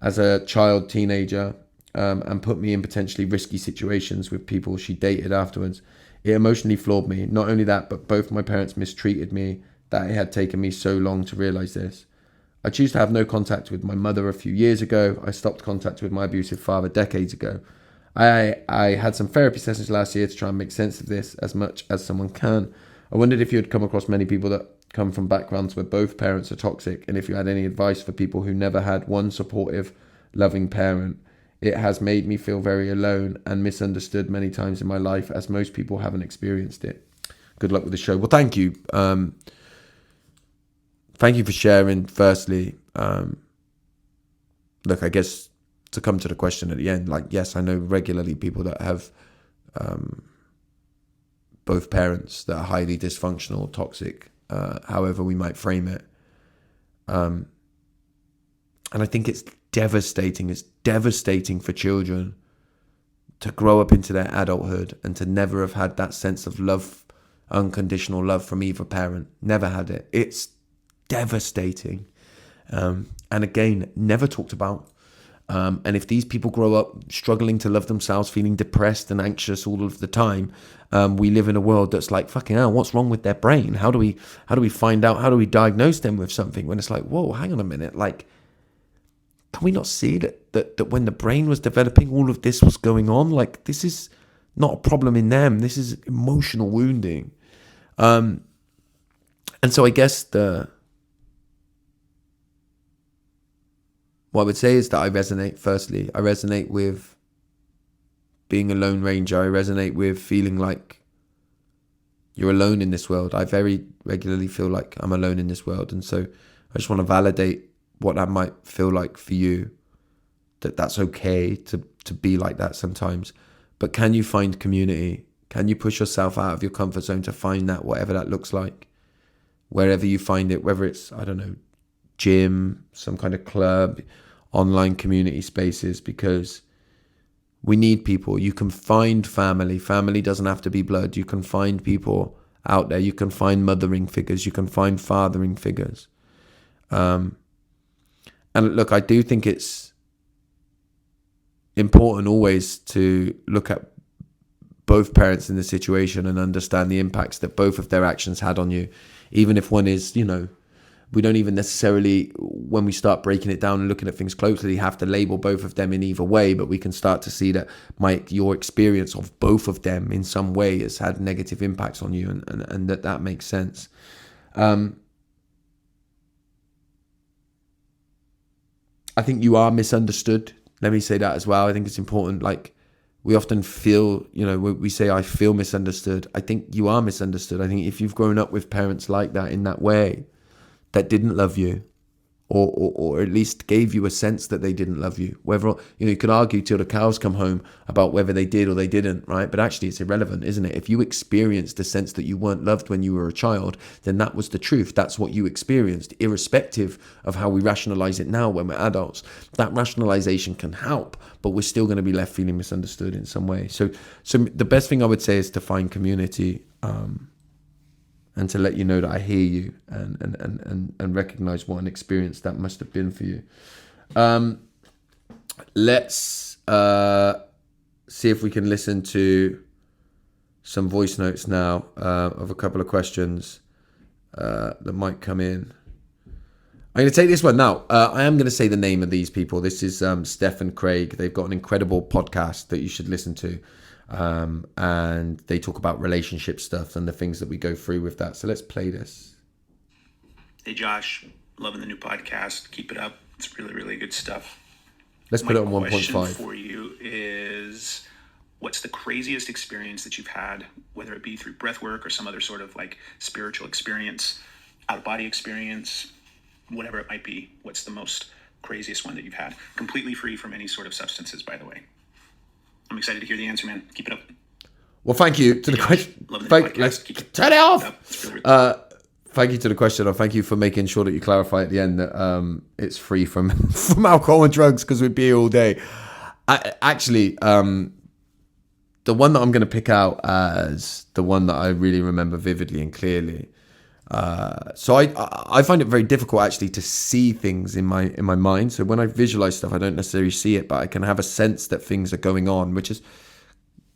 as a child, teenager, and put me in potentially risky situations with people she dated afterwards. It emotionally floored me. Not only that, but both my parents mistreated me, that it had taken me so long to realize this. I choose to have no contact with my mother a few years ago. I stopped contact with my abusive father decades ago. I had some therapy sessions last year to try and make sense of this as much as someone can. I wondered if you had come across many people that come from backgrounds where both parents are toxic, and if you had any advice for people who never had one supportive, loving parent. It has made me feel very alone and misunderstood many times in my life, as most people haven't experienced it. Good luck with the show. Well, thank you. Thank you for sharing, firstly. Look, I guess to come to the question at the end, like, yes, I know regularly people that have both parents that are highly dysfunctional, toxic, however we might frame it. And I think it's devastating. It's devastating for children to grow up into their adulthood and to never have had that sense of love, unconditional love from either parent. Never had it. It's devastating. And again, never talked about. And if these people grow up struggling to love themselves, feeling depressed and anxious all of the time, we live in a world that's like, fucking hell, what's wrong with their brain? How do we find out? How do we diagnose them with something when it's like, whoa, hang on a minute, like, can we not see that when the brain was developing, all of this was going on? Like, this is not a problem in them. This is emotional wounding. And so I guess what I would say is that I resonate with being a lone ranger. I resonate with feeling like you're alone in this world. I very regularly feel like I'm alone in this world. And so I just want to validate what that might feel like for you, that's okay to be like that sometimes. But can you find community? Can you push yourself out of your comfort zone to find that, whatever that looks like? Wherever you find it, whether it's, I don't know, gym, some kind of club, online community spaces, because we need people. You can find family. Family doesn't have to be blood. You can find people out there. You can find mothering figures. You can find fathering figures. And look, I do think it's important always to look at both parents in the situation and understand the impacts that both of their actions had on you. Even if one is, we don't even necessarily, when we start breaking it down and looking at things closely, have to label both of them in either way, but we can start to see that your experience of both of them in some way has had negative impacts on you, and that makes sense. I think you are misunderstood. Let me say that as well. I think it's important. Like, we often feel, we say, I feel misunderstood. I think you are misunderstood. I think if you've grown up with parents like that, in that way, that didn't love you, or at least gave you a sense that they didn't love you. Whether, you could argue till the cows come home about whether they did or they didn't, right? But actually it's irrelevant, isn't it? If you experienced a sense that you weren't loved when you were a child, then that was the truth. That's what you experienced, irrespective of how we rationalize it now when we're adults. That rationalization can help, but we're still going to be left feeling misunderstood in some way. So the best thing I would say is to find community, and to let you know that I hear you and recognize what an experience that must have been for you. Let's see if we can listen to some voice notes now of a couple of questions that might come in. I'm going to take this one now. I am going to say the name of these people. This is Steph and Craig. They've got an incredible podcast that you should listen to. And they talk about relationship stuff and the things that we go through with that. So let's play this. Hey Josh, loving the new podcast. Keep it up. It's really, really good stuff. Let's put it on 1.5. My question for you is, what's the craziest experience that you've had, whether it be through breath work or some other sort of like spiritual experience, out of body experience, whatever it might be? What's the most craziest one that you've had? Completely free from any sort of substances, by the way. I'm excited to hear the answer, man. Keep it up. Well, thank you to the question. Let's turn it off. Thank you to the question. Thank you for making sure that you clarify at the end that it's free from alcohol and drugs, because we'd be here all day. the one that I'm going to pick out as the one that I really remember vividly and clearly. So I find it very difficult actually to see things in my mind. So when I visualize stuff, I don't necessarily see it, but I can have a sense that things are going on, which is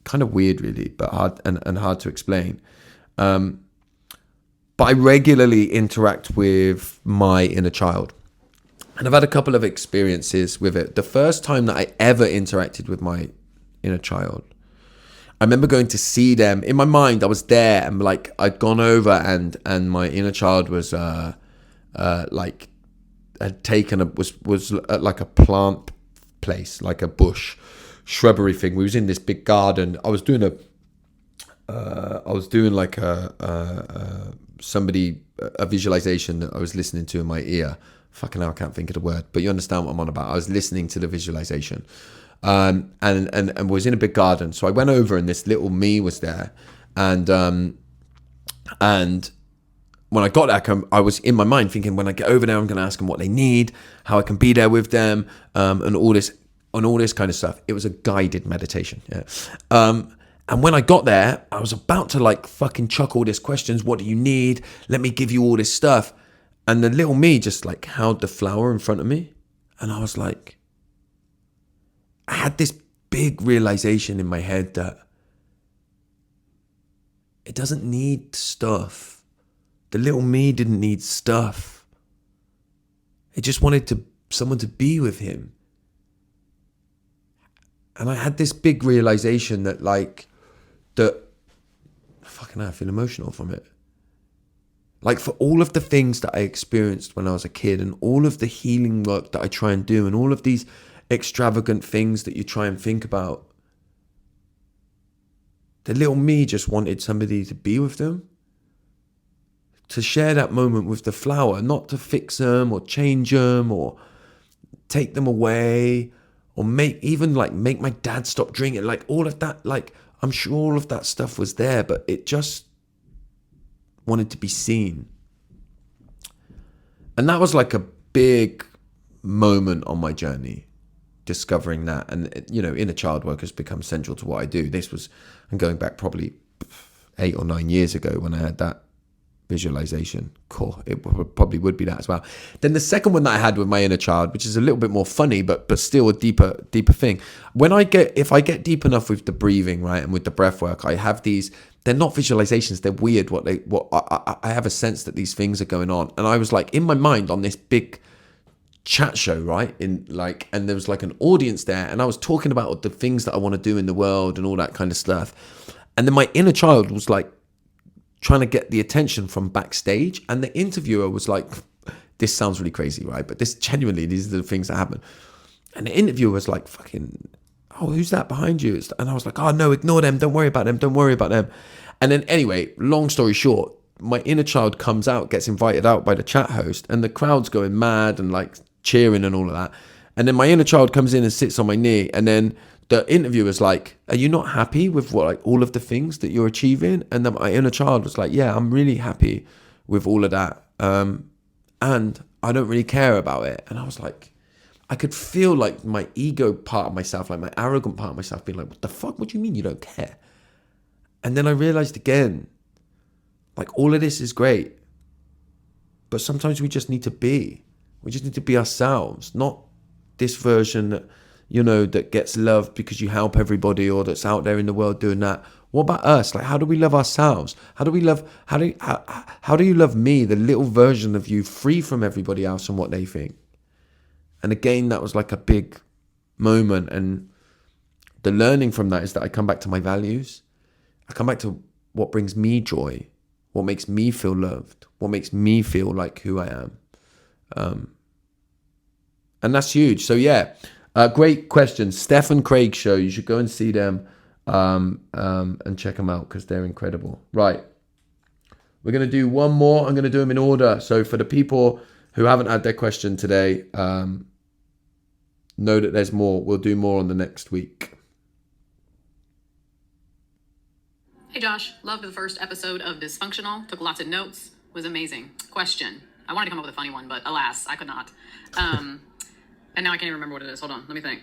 kind of weird, really, but hard and hard to explain. But I regularly interact with my inner child. And I've had a couple of experiences with it. The first time that I ever interacted with my inner child, I remember going to see them. In my mind, I was there and like I'd gone over and my inner child was like had taken was at like a plant place, like a bush shrubbery thing. We was in this big garden. I was doing like a visualization that I was listening to in my ear. Fucking hell, I can't think of the word, but you understand what I'm on about. I was listening to the visualization, and was in a big garden. So I went over, and this little me was there, and when I got there, I was in my mind thinking, when I get over there, I'm going to ask them what they need, how I can be there with them, and all this kind of stuff. It was a guided meditation, yeah. And when I got there, I was about to like fucking chuck all these questions. What do you need? Let me give you all this stuff. And the little me just like held the flower in front of me. And I was like, I had this big realization in my head that it doesn't need stuff. The little me didn't need stuff. It just wanted someone to be with him. And I had this big realization that fucking hell, I feel emotional from it. Like, for all of the things that I experienced when I was a kid, and all of the healing work that I try and do, and all of these extravagant things that you try and think about, the little me just wanted somebody to be with them, to share that moment with the flower, not to fix them or change them or take them away, or make my dad stop drinking. Like, all of that, like, I'm sure all of that stuff was there, but it just wanted to be seen. And that was like a big moment on my journey, discovering that. And, you know, inner child work has become central to what I do. I'm going back probably 8 or 9 years ago when I had that visualization. Cool. It probably would be that as well. Then the second one that I had with my inner child, which is a little bit more funny, but still a deeper thing. If I get deep enough with the breathing, right, and with the breath work, I have these. They're not visualizations. They're weird. I have a sense that these things are going on, and I was like in my mind on this big chat show, right? And there was like an audience there, and I was talking about the things that I want to do in the world and all that kind of stuff. And then my inner child was like trying to get the attention from backstage, and the interviewer was like, "This sounds really crazy, right? But these are the things that happen." And the interviewer was like, "Fucking, oh, who's that behind you?" And I was like, "Oh no, ignore them. Don't worry about them. Don't worry about them." And then anyway, long story short, my inner child comes out, gets invited out by the chat host, and the crowd's going mad and like cheering and all of that. And then my inner child comes in and sits on my knee, and then the interviewer's like, "Are you not happy with all of the things that you're achieving?" And then my inner child was like, "Yeah, I'm really happy with all of that. And I don't really care about it." And I was like, I could feel like my ego part of myself, like my arrogant part of myself being like, "What the fuck? What do you mean you don't care?" And then I realized again, like, all of this is great, but sometimes we just need to be. We just need to be ourselves, not this version that, you know, that gets loved because you help everybody, or that's out there in the world doing that. What about us? Like, how do we love ourselves? How do you love me, the little version of you, free from everybody else and what they think? And again, that was like a big moment. And the learning from that is that I come back to my values. I come back to what brings me joy, what makes me feel loved, what makes me feel like who I am. And that's huge. So yeah, great question. Steph and Craig show. You should go and see them and check them out because they're incredible. Right. We're going to do one more. I'm going to do them in order. So for the people who haven't had their question today, know that there's more. We'll do more on the next week. Hey Josh, loved the first episode of Dysfunctional. Took lots of notes. Was amazing. Question. I wanted to come up with a funny one, but alas, I could not. And now I can't even remember what it is. Hold on, let me think.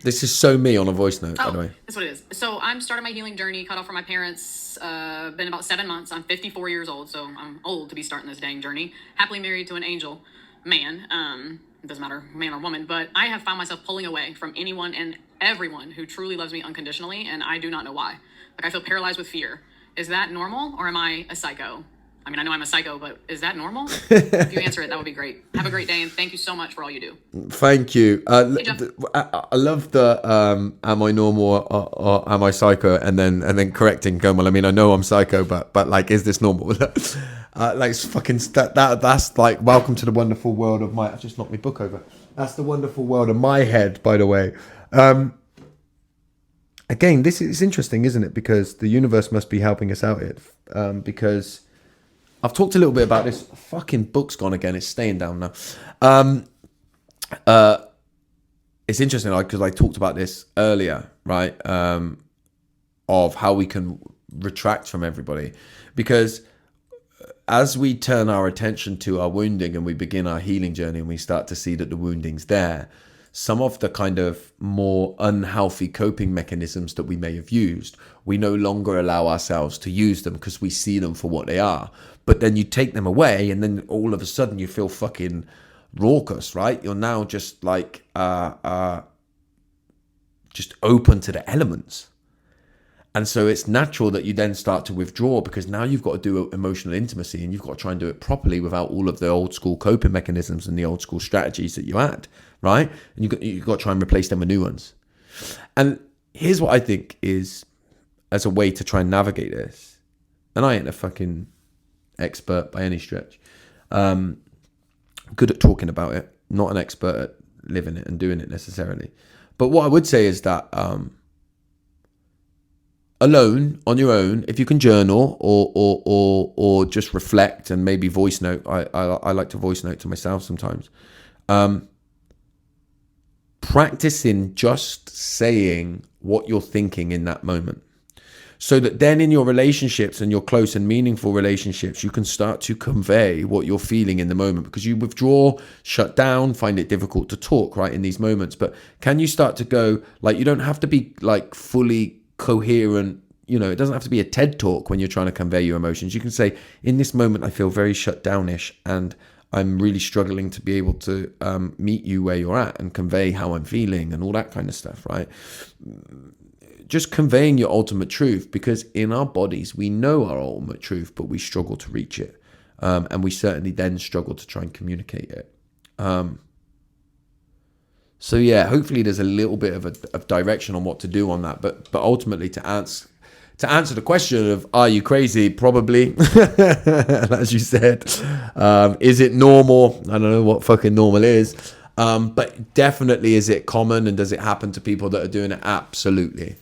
This is so me on a voice note, by the way. That's what it is. So I'm starting my healing journey, cut off from my parents, been about 7 months. I'm 54 years old, so I'm old to be starting this dang journey. Happily married to an angel man. It doesn't matter, man or woman, but I have found myself pulling away from anyone and everyone who truly loves me unconditionally, and I do not know why. Like, I feel paralyzed with fear. Is that normal, or am I a psycho? I mean, I know I'm a psycho, but is that normal? If you answer it, that would be great. Have a great day, and thank you so much for all you do. Thank you. Hey, Jeff. I love the am I normal or am I psycho, and then correcting, going, well, I mean, I know I'm psycho, but like, is this normal? Like, fucking that's like, welcome to the wonderful world of my. I just knocked my book over. That's the wonderful world of my head, by the way. Again, this is interesting, isn't it? Because the universe must be helping us out here. Because I've talked a little bit about this. Fucking book's gone again. It's staying down now. It's interesting, like, because I talked about this earlier, right? Of how we can retract from everybody. Because as we turn our attention to our wounding and we begin our healing journey and we start to see that the wounding's there, some of the kind of more unhealthy coping mechanisms that we may have used, we no longer allow ourselves to use them because we see them for what they are. But then you take them away and then all of a sudden you feel fucking raucous, right? You're now just like, just open to the elements. And so it's natural that you then start to withdraw, because now you've got to do emotional intimacy and you've got to try and do it properly without all of the old school coping mechanisms and the old school strategies that you had, right? And you've got to try and replace them with new ones. And here's what I think is, as a way to try and navigate this, and I ain't a fucking expert by any stretch, good at talking about it, not an expert at living it and doing it necessarily. But what I would say is that alone, on your own, if you can journal or just reflect and maybe voice note. I like to voice note to myself sometimes. Practicing just saying what you're thinking in that moment, so that then in your relationships and your close and meaningful relationships, you can start to convey what you're feeling in the moment, because you withdraw, shut down, find it difficult to talk, right, in these moments. But can you start to go, like, you don't have to be like fully coherent, you know, it doesn't have to be a TED talk when you're trying to convey your emotions. You can say, in this moment I feel very shut downish and I'm really struggling to be able to meet you where you're at and convey how I'm feeling and all that kind of stuff, right? Just conveying your ultimate truth, because in our bodies we know our ultimate truth, but we struggle to reach it, and we certainly then struggle to try and communicate it. So yeah, hopefully there's a little bit of direction on what to do on that. But ultimately, to answer the question of, are you crazy? Probably. As you said. Is it normal? I don't know what fucking normal is. But definitely, is it common, and does it happen to people that are doing it? Absolutely.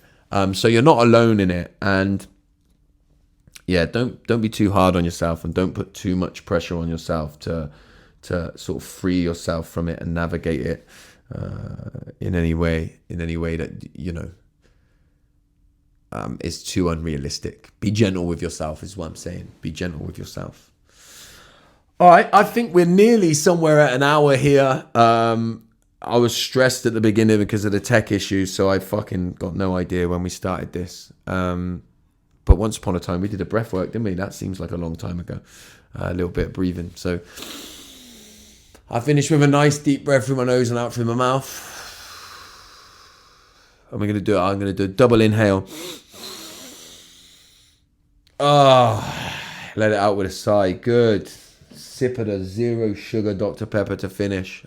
So you're not alone in it. And yeah, don't be too hard on yourself, and don't put too much pressure on yourself to sort of free yourself from it and navigate it in any way that, you know, is too unrealistic. Be gentle with yourself is what I'm saying. Be gentle with yourself. All right, I think we're nearly somewhere at an hour here. I was stressed at the beginning because of the tech issues, so I fucking got no idea when we started this. But once upon a time, we did a breath work, didn't we? That seems like a long time ago. A little bit of breathing. So I finished with a nice deep breath through my nose and out through my mouth. I'm going to do a double inhale. Let it out with a sigh. Good. Sip of the zero sugar Dr. Pepper to finish.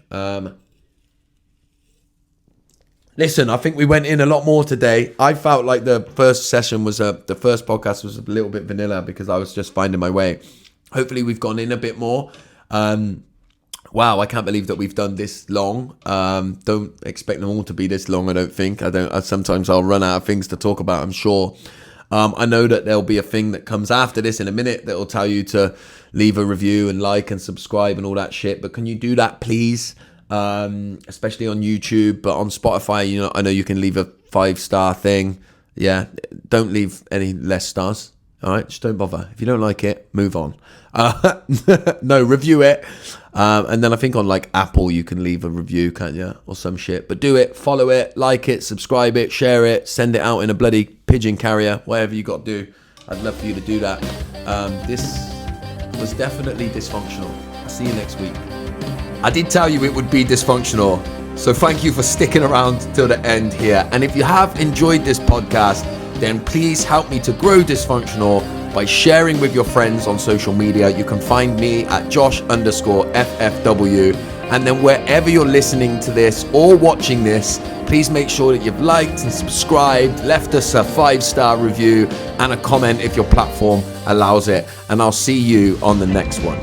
Listen, I think we went in a lot more today. I felt like the first podcast was a little bit vanilla because I was just finding my way. Hopefully we've gone in a bit more. Wow, I can't believe that we've done this long. Don't expect them all to be this long, I don't think. Sometimes I'll run out of things to talk about, I'm sure. I know that there'll be a thing that comes after this in a minute that will tell you to leave a review and like and subscribe and all that shit. But can you do that, please? Especially on YouTube, but on Spotify, you know, I know you can leave a 5-star thing. Yeah, don't leave any less stars. All right, just don't bother. If you don't like it, move on. No, review it. And then I think on like Apple, you can leave a review, can't you? Or some shit. But do it, follow it, like it, subscribe it, share it, send it out in a bloody pigeon carrier, whatever you got to do. I'd love for you to do that. This was definitely dysfunctional. I'll see you next week. I did tell you it would be dysfunctional, so thank you for sticking around till the end here. And if you have enjoyed this podcast, then please help me to grow Dysfunctional by sharing with your friends on social media. You can find me at Josh_FFW. And then wherever you're listening to this or watching this, please make sure that you've liked and subscribed, left us a 5-star review and a comment if your platform allows it. And I'll see you on the next one.